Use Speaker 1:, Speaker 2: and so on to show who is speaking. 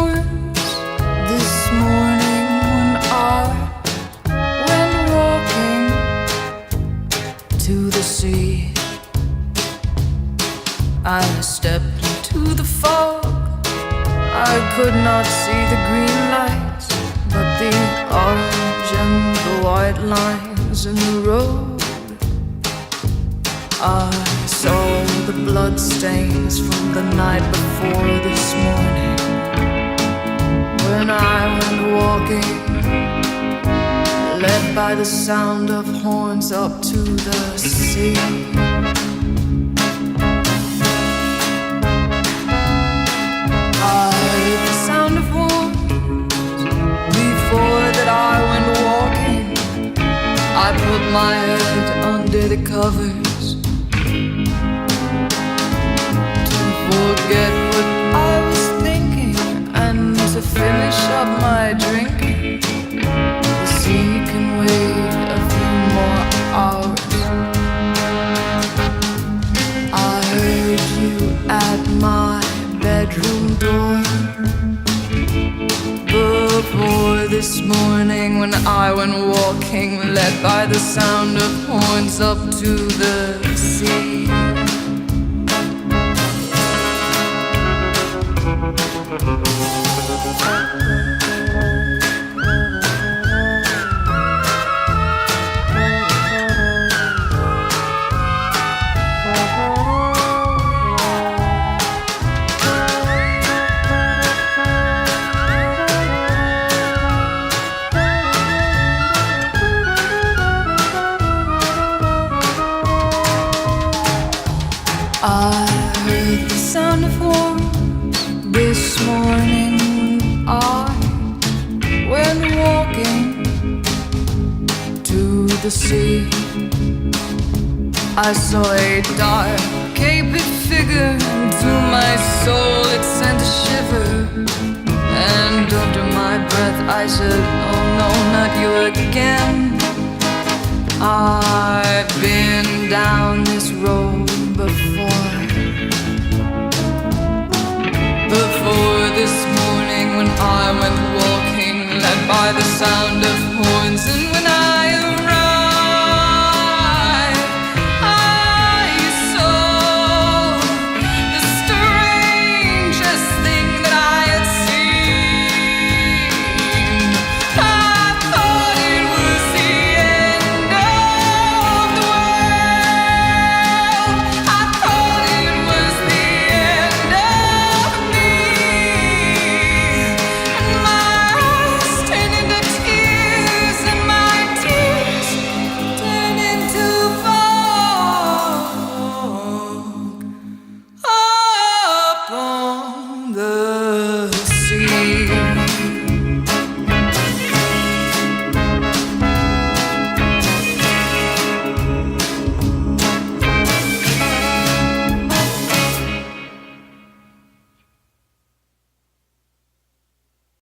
Speaker 1: horns this morning when I went walking to the sea. I stepped into the fog. I could not see the green lights, but the orange and the white lines in the road. I saw the blood stains from the night before this morning when I went walking, led by the sound of horns up to the sea. I heard the sound of horns before that I went walking. I put my head under the covers to forget what I was thinking and to finish up my drinking. The sea can wait a few more hours. I heard you at my bedroom door before this morning when I went walking, led by the sound of horns up to the sea. I heard the sound of horns this morning when I went walking to the sea. I saw a dark, caped figure into my soul. It sent a shiver, and under my breath I said, oh no, not you again. I've been down this